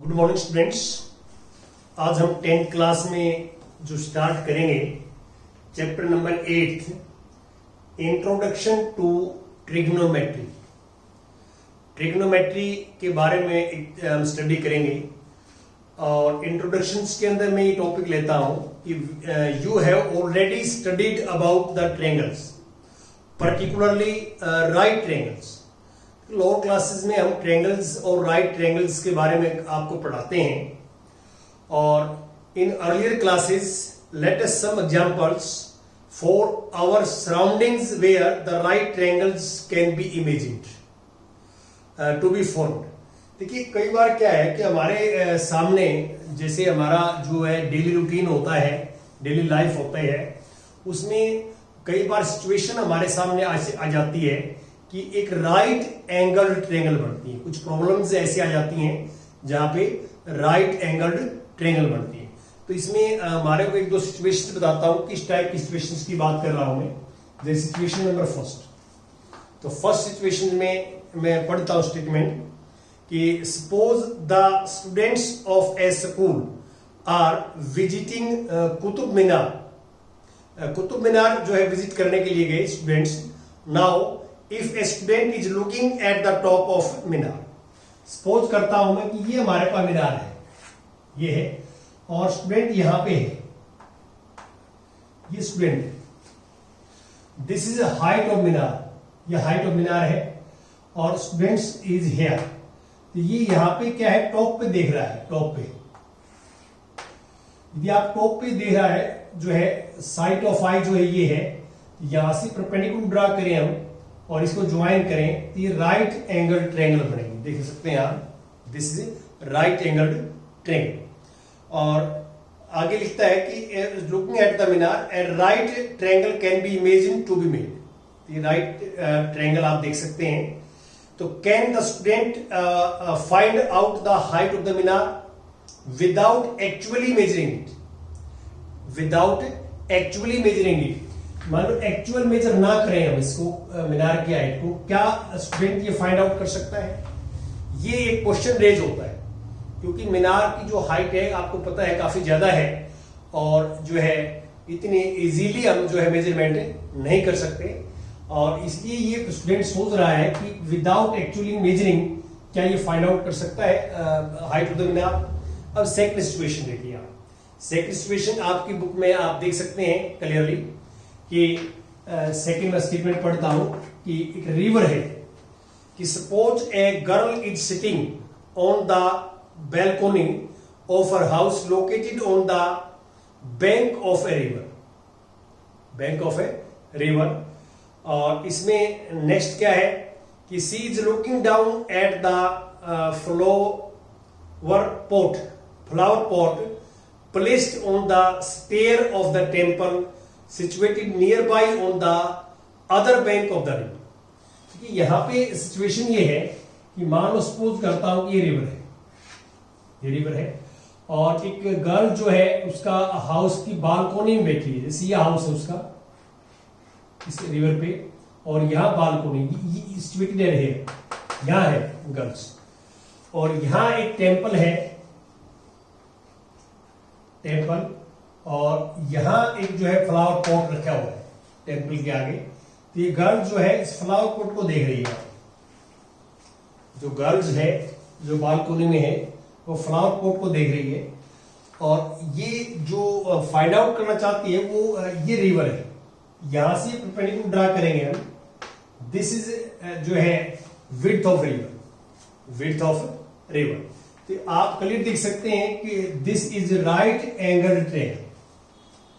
Good morning students. आज हम 10th class में जो स्टार्ट करेंगे chapter number 8 introduction to trigonometry. Trigonometry के बारे में हम स्टडी करेंगे और इंट्रोडक्शंस के अंदर मैं ये टॉपिक लेता हूं कि you have already studied about the triangles, particularly right triangles. Lower classes में हम ट्रायंगल्स और राइट ट्रायंगल्स के बारे में आपको पढ़ाते हैं और in earlier classes let us some examples for our surroundings where the right triangles can be imagined to be formed. देखिए कई बार क्या है कि हमारे सामने जैसे हमारा जो है डेली रूटीन होता है, डेली लाइफ होता है, उसमें कई बार सिचुएशन हमारे सामने आ जाती है कि एक राइट एंगल्ड ट्रायंगल बनती है। कुछ प्रॉब्लम्स ऐसी आ जाती हैं जहां पे राइट एंगल्ड ट्रायंगल बनती है। तो इसमें हमारे को एक दो सिचुएशन बताता हूं किस टाइप की सिचुएशंस की बात कर रहा हूं मैं। जैसे सिचुएशन नंबर फर्स्ट, तो फर्स्ट सिचुएशन में मैं पढ़ता हूं स्टेटमेंट कि suppose the students of a school are visiting Qutub Minar. Qutub Minar जो है विजिट करने के लिए गए students. Now if a student is looking at the top of Minar, suppose करता हूं मैं कि ये हमारे पास मीनार है, ये है, और स्टूडेंट यहां पे है, ये स्टूडेंट है। दिस इज हाइट ऑफ मीनार, ये हाइट ऑफ मीनार है और स्टूडेंट्स इज हियर। तो ये यहां पे क्या है, टॉप पे देख रहा है, टॉप पे। यदि आप टॉप पे देख रहा है जो है साइट ऑफ आई जो है ये है, यहां से परपेंडिकुलर ड्रा करें हम और इसको ज्वाइन करें तो ये राइट एंगल ट्रायंगल बनेगी। देख सकते हैं आप, this is right angle triangle. और आगे लिखता है कि looking at the minar a right triangle can be imagine to be made. ये राइट ट्रायंगल आप देख सकते हैं। तो can the student find out the height of the minar without actually measuring it, without actually measuring it. मान लो actual major ना करें हम इसको मीनार की हाइट को, क्या स्टूडेंट ये फाइंड आउट कर सकता है? ये एक क्वेश्चन रेज होता है क्योंकि मीनार की जो हाइट है आपको पता है काफी ज्यादा है और जो है इतनी इजीली हम जो है मेजरमेंट नहीं कर सकते। और इसलिए ये स्टूडेंट सोच रहा है कि विदाउट एक्चुअली मेजरिंग क्या ये फाइंड आउट कर सकता है हाइट ऑफ द मीनार। अब सेकंड सिचुएशन देखिए आप। सेकंड सिचुएशन आपकी बुक में आप देख सकते हैं क्लियरली कि सेकंड में स्टेटमेंट पढ़ता हूं कि एक रिवर है कि suppose a girl is sitting on the balcony of her house located on the bank of a river, bank of a river. और इसमें नेक्स्ट क्या है कि she is looking down at the flower pot placed on the stair of the temple situated nearby on the other bank of the river। यहां पे situation ये है कि मान लो सपोज करता हूं कि ये रिवर है, ये रिवर है और एक गर्ल जो है उसका हाउस की बालकोनी में बैठी है। जैसे ये हाउस है उसका इस रिवर पे और यहां बालकोनी सिचुएटेड है, यहां है गर्ल्स और यहां एक टेम्पल है, टेम्पल, और यहां एक जो है फ्लावर पॉट रखा हुआ है टेम्पल के आगे। तो ये गर्ल जो है इस फ्लावर पॉट को देख रही है। जो गर्ल्स है जो बालकोनी में है वो फ्लावर पॉट को देख रही है और ये जो फाइंड आउट करना चाहती है वो ये रिवर है। यहां से परपेंडिकुलर ड्रा करेंगे हम। दिस इज जो है width of river, width of river. तो आप क्लियर देख सकते हैं कि this is right angle triangle,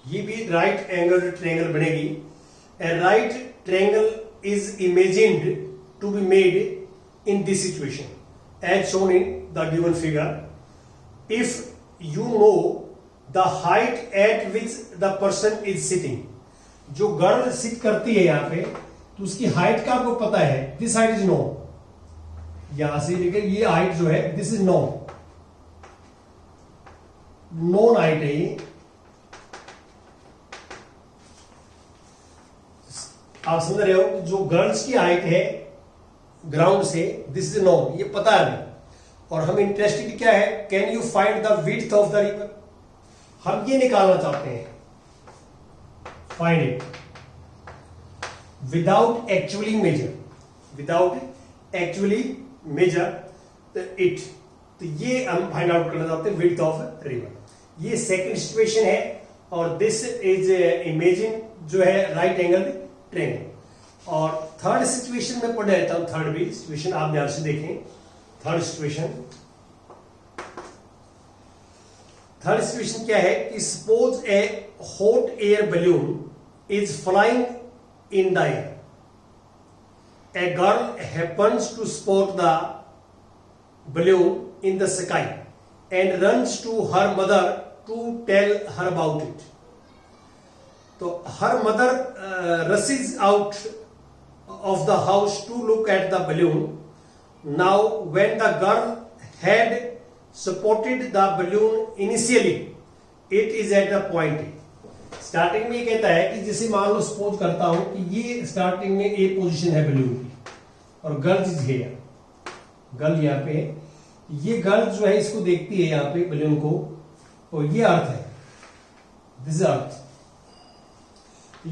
ये भी राइट एंगल ट्रायंगल बनेगी। A right triangle is imagined to be made in this situation as shown in the given figure. If you know the height at which the person is sitting, जो girl sit करती है यहां पे तो उसकी height का आपको पता है, दिस हाइट इज नो, यहां से लेकर ये हाइट जो है this is no, known height है ये। आप समझ रहे हो कि जो गर्ल्स की हाइट है ग्राउंड से, दिस इज नोन, ये पता है हमें। और हम इंटरेस्टेड क्या है, can you find the width of the river, हम ये निकालना चाहते हैं, find it without actually measure, without actually measure it, तो ये हम फाइंड आउट करना चाहते हैं विड्थ ऑफ रिवर। ये सेकंड सिचुएशन है और दिस इज इमेजिन जो है राइट एंगल ट्रायंगल। और थर्ड सिचुएशन में पढ़ रहता हूं, थर्ड भी सिचुएशन आप ध्यान से देखें। थर्ड सिचुएशन क्या है कि suppose a hot air balloon is flying in the air, a girl happens to spot the balloon in the sky and runs to her mother to tell her about it. So her mother rushes out of the house to look at the balloon. Now when the girl had spotted the balloon initially, it is at the point A. Starting में ये कहता है कि जैसे मान लो suppose करता हूं कि ये स्टार्टिंग में ए पोजीशन है बलून की और गर्ल इज हियर, गर्ल यहाँ पे, ये गर्ल जो है इसको देखती है यहाँ पे बलून को, और ये अर्थ है, दिस अर्थ।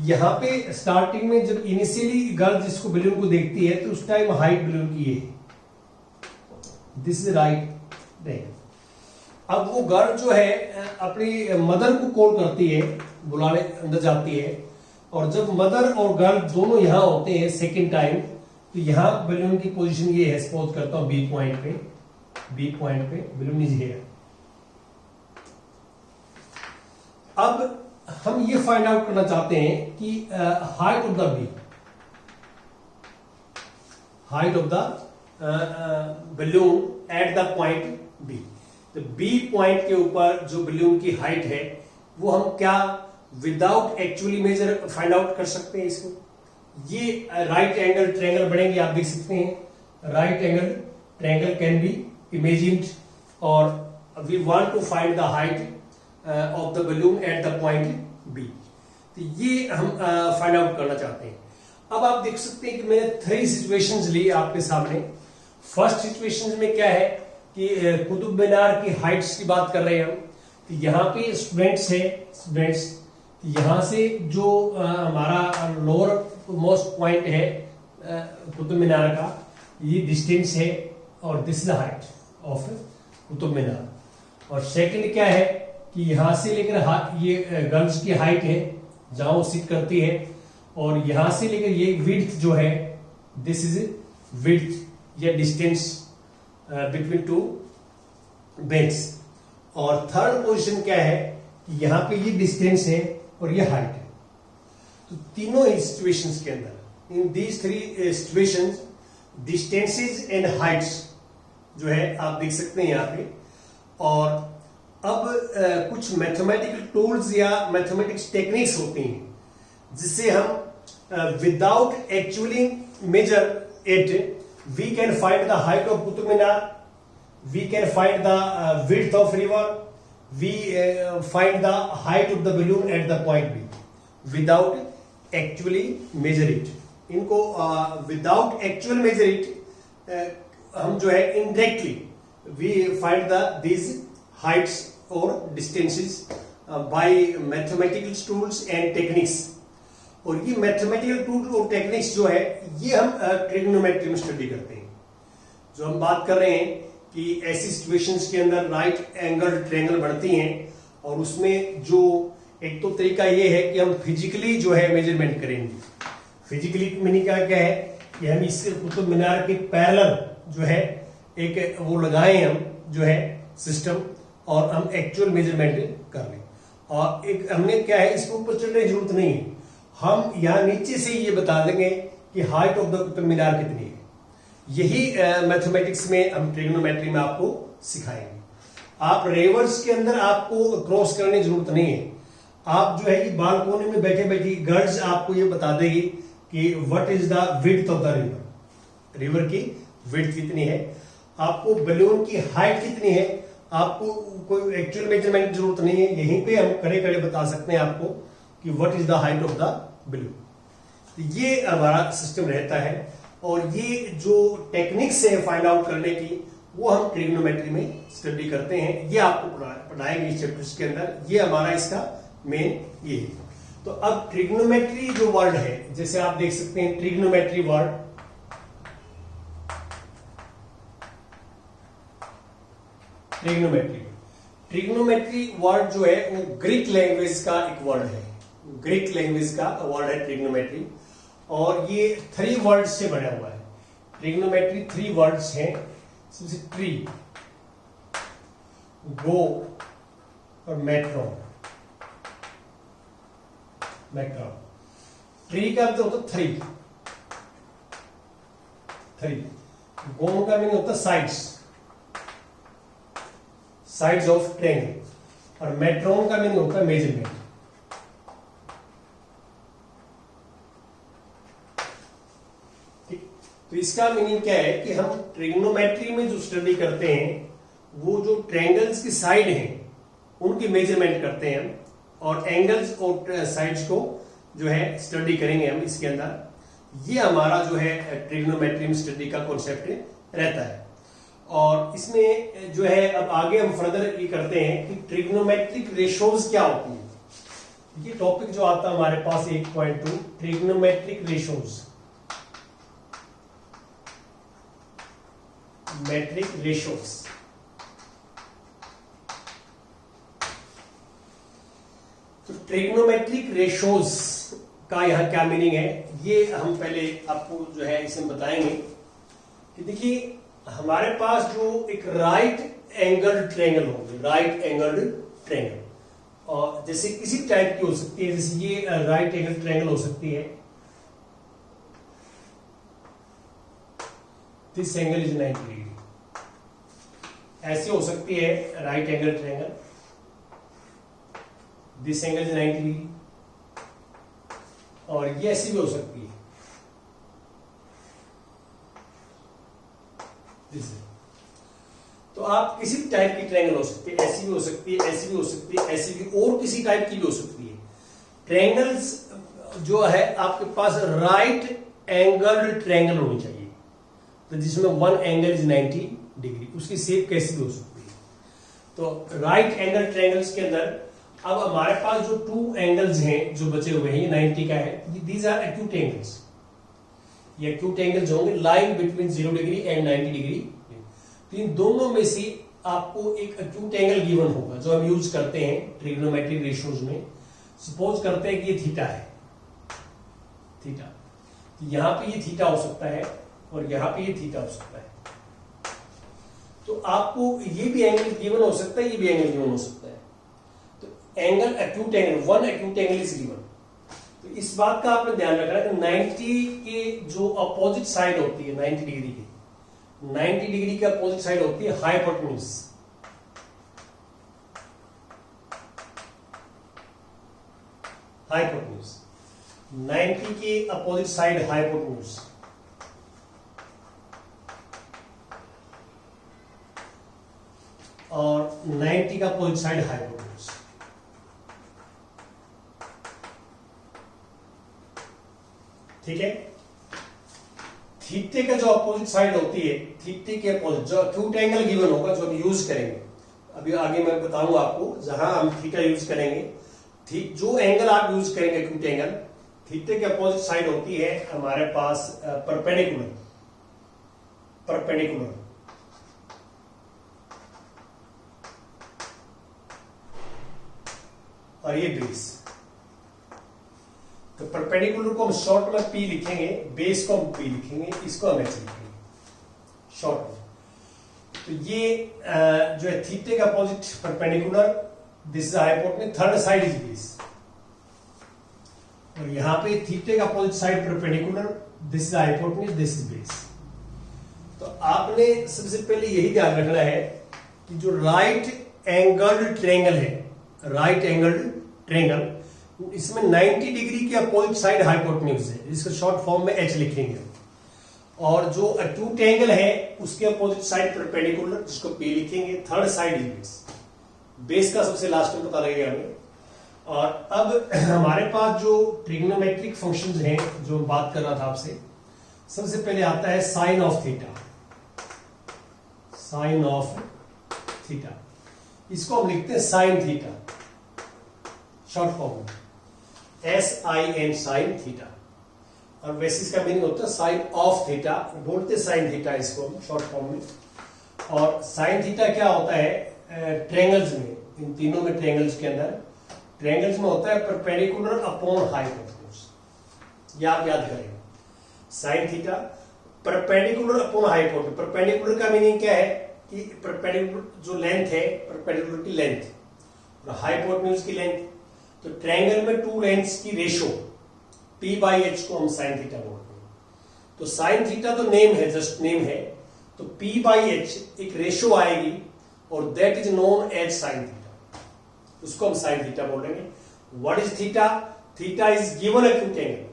यहां पे स्टार्टिंग में जब इनिशियली गर्ल जिसको बलून को देखती है तो उस टाइम हाइट बलून की है, दिस इज राइट एंगल। अब वो गर्ल जो है अपनी मदर को कॉल करती है, बुलाने अंदर जाती है, और जब मदर और गर्ल दोनों यहां होते हैं सेकेंड टाइम, तो यहां बलून की पोजीशन ये है, सपोज करता हूं बी पॉइंट पे बलून इज हियर। अब हम ये फाइंड आउट करना चाहते हैं कि height of the B, height of the balloon at the point B. तो बी पॉइंट के ऊपर जो बलून की हाइट है वो हम क्या without actually measure find out कर सकते हैं इसको। ये राइट एंगल ट्रायंगल बनेंगे, आप देख सकते हैं right angle triangle can B imagined, or we want to find the height of the balloon at the point B। तो ये हम फाइंड आउट करना चाहते हैं। अब आप देख सकते हैं कि मैंने 3 सिचुएशंस ली आपके सामने। फर्स्ट सिचुएशन में क्या है कि कुतुब मीनार की हाइट्स की बात कर रहे हैं हम, तो यहाँ पे स्टूडेंट्स है, स्टूडेंट्स यहाँ से जो हमारा लोअर मोस्ट पॉइंट है कुतुब मीनार का, ये डिस्टेंस है और this is height of Qutub Minar. और सेकंड क्या है कि यहां से लेकर ये गर्ल्स की हाइट है जहां वो सिट करती है, और यहां से लेकर ये विड्थ जो है, दिस इज विड्थ या डिस्टेंस बिटवीन टू बेड्स। और थर्ड पोजीशन क्या है कि यहां पे ये डिस्टेंस है और ये हाइट है। तो तीनों ही सिचुएशंस के अंदर, in these 3 situations, distances and Heights जो है आप देख सकते हैं यहाँ पे। और अब कुछ मैथमेटिकल टूल्स या मैथमेटिक्स टेक्निक्स होती हैं जिससे हम without actually measure it we can find the height of Qutub Minar, we can find the width of river, we find the height of the balloon at the point B without actually measure it. इनको without actual measure it हम जो है indirectly we find the these heights और distances by mathematical tools and techniques. और ये mathematical tool और techniques जो है ये हम ट्रिग्नोमेट्री में स्टडी करते हैं। जो हम बात कर रहे हैं कि ऐसी सिचुएशंस के अंदर राइट एंगल ट्रायंगल बनती हैं, और उसमें जो एक तो तरीका ये है कि हम फिजिकली जो है मेजरमेंट करेंगे। फिजिकली मीनिंग क्या है कि हम इससे कुतुब मीनार के पैरेलल जो है एक वो लगाए हम जो है सिस्टम, और हम एक्चुअल मेजरमेंट कर लें। और एक हमने क्या है, इसके ऊपर चलने की जरूरत नहीं है, हम यहाँ नीचे से ये बता देंगे कि height of the Qutub Minar कितनी है। यही मैथमेटिक्स में हम ट्रिग्नोमेट्री में आपको सिखाएंगे। आप रिवर्स के अंदर आपको क्रॉस करने की जरूरत नहीं है। आप जो है कि बालकोनी में बैठे बैठे गर्ल्स आपको ये बता देगी कि what is the width of the river, river की विड्थ कितनी है, आपको बलून की हाइट कितनी है, आपको कोई एक्चुअल मेजरमेंट की जरूरत नहीं है। यहीं पे हम खड़े खड़े बता सकते हैं आपको कि what is the height of the balloon. ये हमारा सिस्टम रहता है। और ये जो टेक्निक्स है फाइंड आउट करने की, वो हम ट्रिग्नोमेट्री में स्टडी करते हैं। ये आपको पढ़ाएंगे इस चैप्टर्स के अंदर। ये हमारा इसका मेन ये है। तो अब ट्रिग्नोमेट्री जो वर्ड है, जैसे आप देख सकते हैं ट्रिग्नोमेट्री वर्ड, ट्रिग्नोमेट्री वर्ड जो है वो ग्रीक लैंग्वेज का एक वर्ड है। ग्रीक लैंग्वेज का वर्ड है ट्रिग्नोमेट्री, और ये 3 वर्ड्स से बना हुआ है। ट्रिग्नोमेट्री 3 वर्ड्स हैं। सबसे ट्री, गो और मेट्रॉन। ट्री का अर्थ होता है 3। गो का मीनिंग होता है साइड्स ऑफ ट्रायंगल, और मेट्रॉन का मीनिंग होता है मेजरमेंट। तो इसका मीनिंग क्या है कि हम ट्रिग्नोमेट्री में जो स्टडी करते हैं वो जो ट्रायंगल्स की साइड हैं उनकी मेजरमेंट करते हैं, और एंगल्स और साइड्स को जो है स्टडी करेंगे हम इसके अंदर। ये हमारा जो है ट्रिग्नोमेट्री में स्टडी का कॉन्सेप्ट रहता है। और इसमें जो है अब आगे हम फर्दर ये करते हैं कि ट्रिग्नोमेट्रिक रेशोज क्या होती है। ये टॉपिक जो आता है हमारे पास 1.2 ट्रिग्नोमेट्रिक रेशोज, मेट्रिक रेशोज। तो ट्रिग्नोमेट्रिक रेशोज का यहां क्या मीनिंग है, ये हम पहले आपको जो है इसमें बताएंगे कि देखिए हमारे पास जो एक राइट एंगल्ड ट्रायंगल होगी, राइट एंगल्ड ट्रायंगल, और जैसे किसी टाइप की हो सकती है, जैसे ये राइट एंगल ट्रायंगल हो सकती है। दिस एंगल इज 90 डिग्री, ऐसी हो सकती है right angle triangle. This angle is 90 degree, और ये ऐसी भी हो सकती है। तो आप किसी भी टाइप की ट्रायंगल हो सकती है, ऐसी भी हो सकती है, ऐसी भी हो सकती है, ऐसी भी, और किसी टाइप की भी हो सकती है। ट्रायंगल्स जो है आपके पास राइट एंगल्ड ट्रायंगल होनी चाहिए, तो जिसमें 1 एंगल इज 90 डिग्री, उसकी शेप कैसी भी हो सकती है। तो राइट एंगल ट्रायंगल्स के अंदर अब हमारे पास जो 2 एंगल्स हैं जो बचे हुए हैं, ये 90 का है, दीज आर एक्यूट एंगल्स। ये एक्यूट एंगल्स होंगे lying between 0 degree and 90 degree. तो इन दोनों में से आपको एक एक्यूट एंगल गिवन होगा जो हम यूज करते हैं ट्रिग्नोमेट्रिक रेशियोज में। सपोज करते हैं कि ये थीटा है, थीटा, तो यहां पे ये थीटा हो सकता है और यहां पे ये थीटा हो सकता है। तो आपको ये भी एंगल गिवन हो सकता है, ये भी एंगल गिवन हो सकता है। तो angle acute angle, 1 acute angle is given. तो इस बात का आपने ध्यान रखना है कि 90 के जो अपोजिट साइड होती है 90 डिग्री की, 90 डिग्री की अपोजिट साइड होती है हाइपोटेन्यूज। हाइपोटेन्यूज 90 की अपोजिट साइड हाइपोटेन्यूज, और 90 का अपोजिट साइड हाइपोटेन्यूज। ठीक है। थीटे का जो अपोजिट साइड होती है, थीटे के अपोजिट जो एक्यूट एंगल गिवन होगा जो हम यूज करेंगे, अभी आगे मैं बताऊंगा आपको, जहां हम थीटा यूज करेंगे, जो एंगल आप यूज करेंगे एक्यूट एंगल, थीटे के अपोजिट साइड होती है हमारे पास परपेंडिकुलर, परपेंडिकुलर। और ये बेस। तो परपेंडिकुलर को हम शॉर्ट में पी लिखेंगे, बेस को हम पी लिखेंगे, इसको हम एच लिखेंगे शॉर्ट में। तो ये जो है थीटे का opposite perpendicular, this is hypotenuse, third side is base. और यहां पे थीटे का opposite side perpendicular, this is hypotenuse, this is base. तो आपने सबसे पहले यही ध्यान रखना है कि जो राइट एंगल्ड ट्रायंगल है, राइट एंगल्ड ट्रायंगल, इसमें 90 डिग्री की अपोजिट साइड हाइपोटेन्यूज है, जिसको शॉर्ट फॉर्म में एच लिखेंगे। और जो एक्यूट एंगल है उसके अपोजिट साइड परपेंडिकुलर, जिसको पी लिखेंगे, third side is base. Base का सबसे लास्ट में पता लगेगा हमें। और अब हमारे पास जो ट्रिग्नोमेट्रिक फंक्शंस हैं जो बात कर रहा था आपसे, सबसे पहले आता है sine of theta. Sine of theta, इसको हम लिखते हैं साइन थीटा शॉर्ट फॉर्म में, SIN साइन थीटा। और वैसे इसका मीनिंग होता है साइन ऑफ थीटा, बोलते साइन थीटा इसको शॉर्ट फॉर्म में। और साइन थीटा क्या होता है ट्रायंगल्स में, इन तीनों में ट्रायंगल्स के अंदर, ट्रायंगल्स में होता है परपेंडिकुलर अपॉन हाइपोटेन्यूज। ये आप याद करेंगे, sine theta perpendicular upon hypotenuse. Perpendicular का मीनिंग क्या है कि परपेंडिकुलर जो लेंथ है, परपेंडिकुलर की लेंथ और हाइपोटेन्यूज की लेंथ। तो ट्रायंगल में टू लेंथ्स की रेशो P/H को हम साइन थीटा बोलते हैं। तो साइन थीटा तो नेम है, जस्ट नेम है, तो P/H एक रेशो आएगी और that is known as sine theta, उसको हम साइन थीटा बोलेंगे। What is theta? Theta is given acute angle.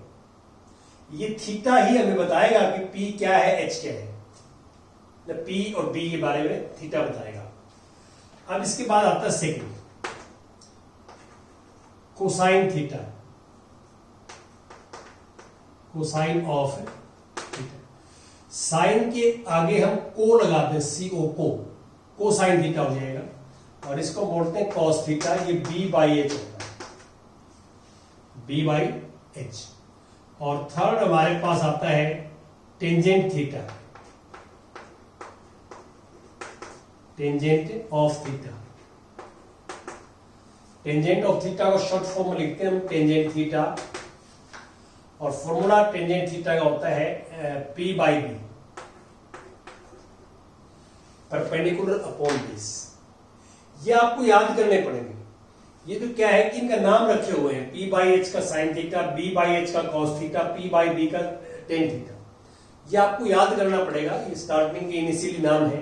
ये थीटा ही हमें बताएगा कि P क्या है, H क्या है। P और B के बारे में थीटा बताएगा। अब इसके बाद आता है second, cosine theta, cosine of theta. Sine के आगे हम को लगाते हैं, CO को साइन थीटा हो जाएगा। और इसको बोलते हैं कॉस थीटा। ये B/H होता है, B/H। और थर्ड हमारे पास आता है tangent theta, tangent of theta. Tangent of theta को शॉर्ट फॉर्म में लिखते हैं हम टेंजेंट थीटा। और फॉर्मूला टेंजेंट थीटा का होता है P/B, परपेंडिकुलर अपॉन बेस। ये आपको याद करने पड़ेंगे। ये तो क्या है कि इनका नाम रखे हुए हैं, P/H का साइन थीटा, B/H का कॉस थीटा, P/B का टेन थीटा। ये आपको याद करना पड़ेगा, ये स्टार्टिंग के इनिशियली नाम है।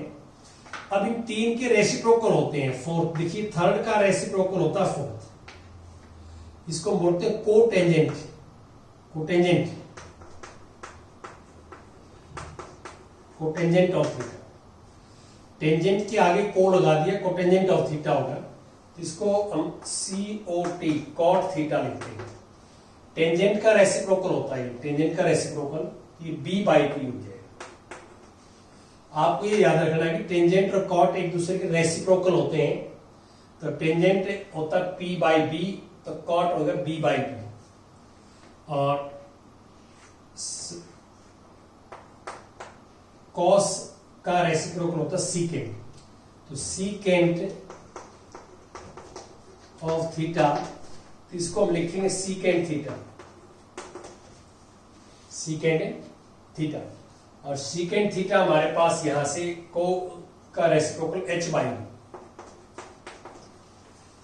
अब इन तीन के रेसिप्रोकल होते हैं फोर्थ। देखिए थर्ड का रेसिप्रोकल होता है फोर्थ, इसको बोलते हैं cotangent, cotangent, cotangent of theta. Tangent के आगे को लगा दिया, कोटेंजेंट ऑफ थीटा होगा। इसको हम COT, कॉट थीटा लिखते हैं। टेंजेंट का रेसिप्रोकल होता है, टेंजेंट का रेसिप्रोकल ये B/P हो जाएगा। आपको ये याद रखना है कि टेंजेंट और कॉट एक दूसरे के रेसिप्रोकल होते हैं। तो टेंजेंट होता है P/B, तो कॉट होगा B/P। और कॉस का रेसिप्रोकल होता है सीकेंट। तो सीकेंट ऑफ थीटा, तो इसको हम लिखेंगे सीकेंट थीटा, सीकेंट थीटा। और सीकेंट थीटा हमारे पास यहां से को का रेसिप्रोकल H/B।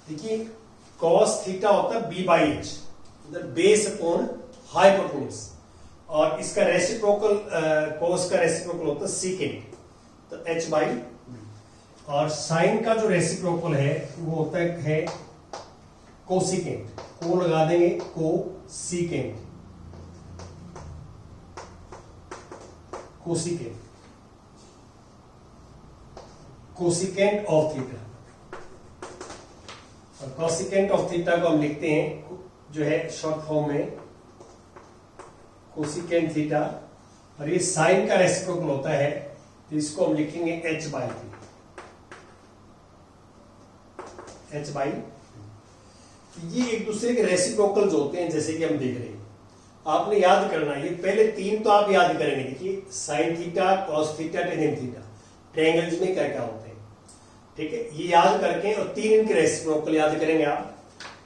देखिए कॉस थीटा होता है B/H, बेस अपॉन हाइपोटेन्यूज। और इसका रेसिप्रोकल कॉस का रेसिप्रोकल होता है सीकेंट, तो H/B। और साइन का जो रेसिप्रोकल है वो होता है कोसिकेंट, को लगा देंगे, cosecant, cosecant, cosecant of theta. और कोसिकेंट ऑफ थीटा को हम लिखते हैं जो है शॉर्ट फॉर्म में कोसिकेंट थीटा। और ये साइन का रेसिप्रोकल होता है, तो इसको हम लिखेंगे H/P, H/P। ये एक दूसरे के रेसिप्रोकल्स होते हैं, जैसे कि हम देख रहे हैं। आपने याद करना है, ये पहले तीन तो आप याद करेंगे। देखिए sine theta, cos theta, tangent theta, triangles में क्या क्या होते हैं, ठीक है। ये याद करके और तीन इनके रेसिप्रोकल याद करेंगे आप।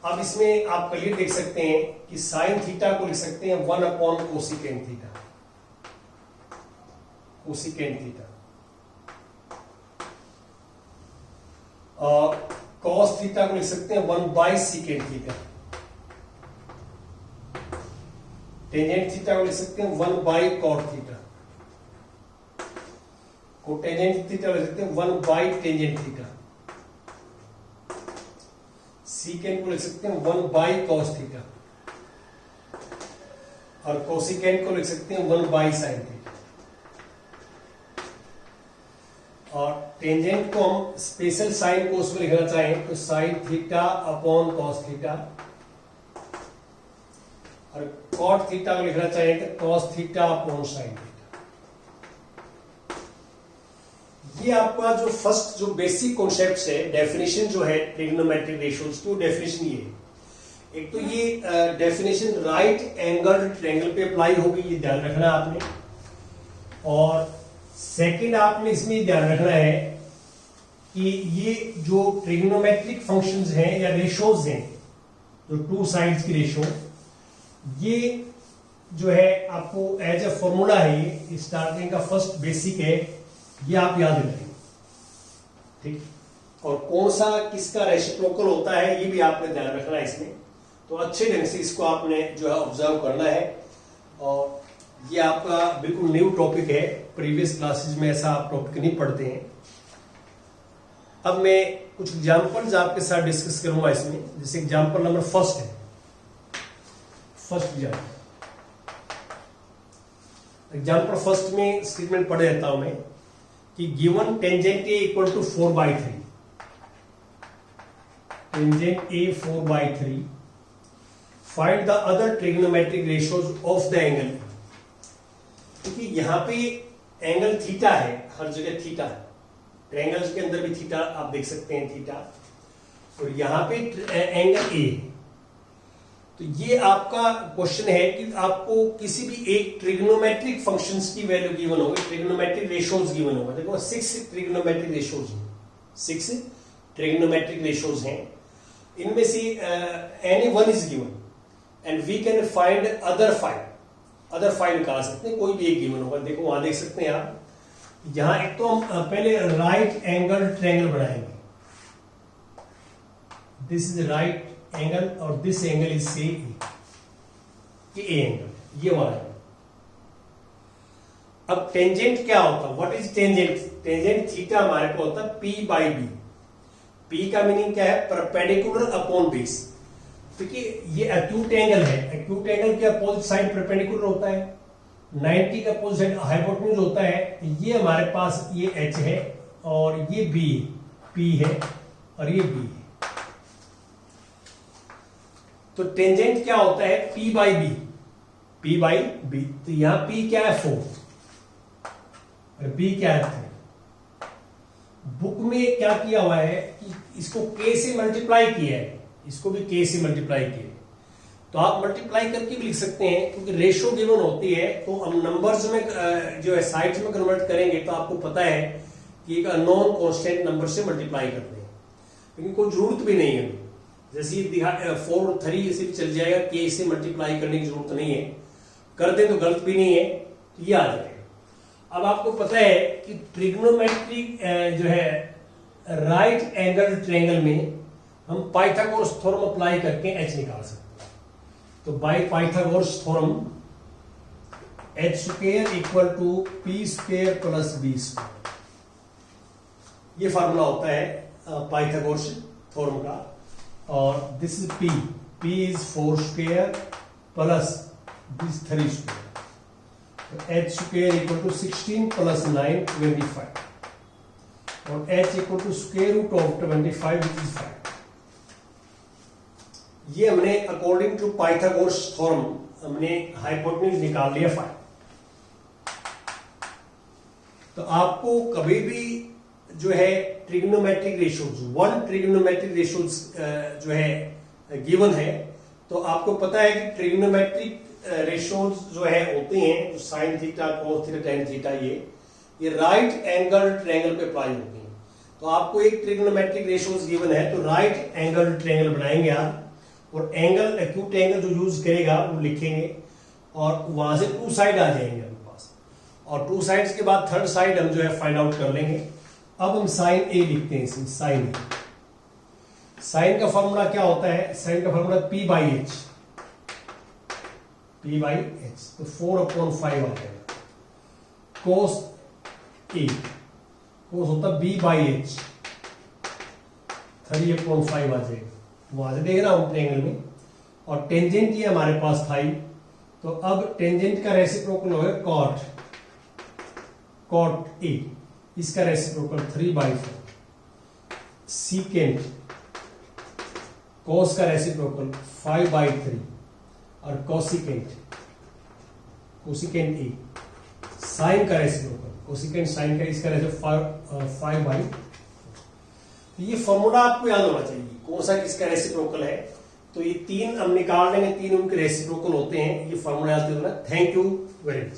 अब इसमें आप क्लियर देख सकते हैं कि साइन थीटा को लिख सकते हैं 1 कोसिकेंट थीटा, कोसिकेंट थीटा। और कॉस थीटा को लिख सकते हैं 1/सीकेंट थीटा। टेंजेंट थीटा को लिख सकते हैं 1/कॉट थीटा। कोटेंजेंट थीटा को लिख सकते हैं 1/टेंजेंट थीटा। सीकेंट को लिख सकते हैं 1/कॉस थीटा। और कोसिकेंट को लिख सकते हैं 1/साइन थीटा। और टेंजेंट को हम स्पेशल साइन को उसमें लिखना चाहें तो sine theta upon cos theta. और कॉट थीटा को लिखना चाहें तो cos theta upon sine theta. ये आपका जो फर्स्ट जो बेसिक कॉन्सेप्ट है, डेफिनेशन जो है ट्रिग्नोमेट्रिक रेशियोज की, वो डेफिनेशन ये है। एक तो ये डेफिनेशन राइट एंगल ट्रायंगल पे अप्लाई होगी, ये ध्यान रखना है आपने। और सेकंड आपने इसमें ये ध्यान रखना है कि ये जो ट्रिग्नोमेट्रिक फंक्शंस हैं या रेशियोज हैं, जो टू साइड्स की रेशियो, ये जो है आपको एज ए फॉर्मूला है, ये स्टार्टिंग का फर्स्ट बेसिक है, ये आप याद रखेंगे, ठीक। और कौन सा किसका रेसिप्रोकल होता है ये भी आपने ध्यान रखना है इसमें। तो अच्छे ढंग से इसको आपने जो है ऑब्जर्व करना है। और ये आपका बिल्कुल न्यू टॉपिक है, प्रीवियस क्लासेस में ऐसा आप टॉपिक नहीं पढ़ते हैं। अब मैं कुछ एग्जांपल्स आपके साथ डिस्कस करूंगा इसमें। जैसे एग्जांपल नंबर फर्स्ट है, फर्स्ट एग्जांपल फर्स्ट में स्टेटमेंट पढ़ देता हूं मैं कि given tangent A equal to 4/3, tangent A 4/3, find the other trigonometric ratios of the angle. क्योंकि यहां पे एंगल थीटा है, हर जगह थीटा है, ट्रायंगल्स के अंदर भी थीटा आप देख सकते हैं, थीटा, और यहां पे एंगल ए। तो ये आपका क्वेश्चन है कि आपको किसी भी एक ट्रिग्नोमेट्रिक फंक्शंस की वैल्यू गिवन होगी, ट्रिग्नोमेट्रिक रेशियोज गिवन होगा। देखो 6 ट्रिग्नोमेट्रिक रेशियोज हैं, 6 ट्रिग्नोमेट्रिक रेशियोज हैं, इनमें से any one is given and we can find other 5 निकाल सकते हैं, कोई भी एक गिवन होगा। देखो वहां देख सकते हैं आप, यहां एक तो हम पहले राइट एंगल ट्रायंगल बनाएंगे। दिस इज राइट एंगल और दिस एंगल इज से ए एंगल, ये वाला है। अब टेंजेंट क्या होता है, what is tangent? Tangent theta हमारे को होता है p/b। p का मीनिंग क्या है? Perpendicular upon base. देखिए ये एक्यूट एंगल है, एक्यूट एंगल के अपोजिट साइड परपेंडिकुलर होता है, 90 का अपोजिट साइड हाइपोटेन्यूज होता है। ये हमारे पास ये h है और ये b, p है और ये b है। तो टेंजेंट क्या होता है? p/b, p/b। तो यहां p क्या है? 4 और b क्या है? 3। बुक में क्या किया हुआ है कि इसको k से मल्टीप्लाई किया है, इसको भी k से मल्टीप्लाई किया है। तो आप मल्टीप्लाई करके भी लिख सकते हैं, क्योंकि रेशियो गिवन होती है तो हम नंबर्स में जो है साइड्स में कन्वर्ट करेंगे तो आपको पता है कि एक अननोन कांस्टेंट नंबर से मल्टीप्लाई करते हैं, लेकिन कोई जरूरत भी नहीं है। जैसे ये 4 और 3 इसे भी चल जाएगा, k से मल्टीप्लाई करने की जरूरत नहीं है, कर दे तो गलत भी नहीं है, तो ये आ जाएगा। अब आपको पता है कि ट्रिग्नोमेट्रिक जो है राइट एंगल ट्रायंगल में हम पाइथागोरस थ्योरम अप्लाई करके h निकाल सकते हैं। तो by Pythagoras theorem h² equal to p² plus b², ये फार्मूला होता है पाइथागोरस थ्योरम का। और this is p is 4² plus this 3²। तो h² इक्वल टू 16 प्लस 9 25 और h equal to square root of 25 which is 5। ये हमने अकॉर्डिंग टू पाइथागोरस थ्योरम हमने हाइपोटेन्यूज निकाल लिया 5। तो आपको कभी भी जो है trigonometric ratios, one trigonometric ratios जो है गिवन है, तो आपको पता है कि ट्रिग्नोमेट्रिक रेशियोज जो है होते हैं, sine theta, cos theta, tan theta, ये राइट एंगल ट्रायंगल पे अप्लाई होते हैं। तो आपको एक ट्रिग्नोमेट्रिक रेशियोज गिवन है तो राइट एंगल ट्रायंगल बनाएंगे आप, और एंगल एक्यूट एंगल जो यूज करेगा वो लिखेंगे और वहां से 2 साइड आ जाएंगे अपने पास, और 2 साइड्स के बाद 3rd साइड हम जो है फाइंड आउट कर लेंगे। अब हम साइन ए लिखते हैं इसमें, साइन ए। साइन का फॉर्मूला क्या होता है? साइन का फॉर्मूला p/h, p/h, तो 4/5 आ जाएगा। कोस ए, कोस होता b/h, 3/5 आ जाएगा, वहां से देख रहा हूं ट्रायंगल में। और टेंजेंट ये हमारे पास था ही, तो अब टेंजेंट का रेसिप्रोकल होगा कॉट ए, इसका रेसिप्रोकल 3/4। सीकेंट कोस का रेसिप्रोकल 5/3 और कोसिकेंट ए, साइन का रेसिप्रोकल कोसेकेंट साइन का इसका रेसिप्रोकल 5/, ये फॉर्मूला आपको याद होना चाहिए कौन सा किसका रेसिप्रोकल है। तो ये 3 हम निकाल लेंगे, 3 उनके रेसिप्रोकल होते हैं, ये फॉर्मूला याद करना। Thank you very much.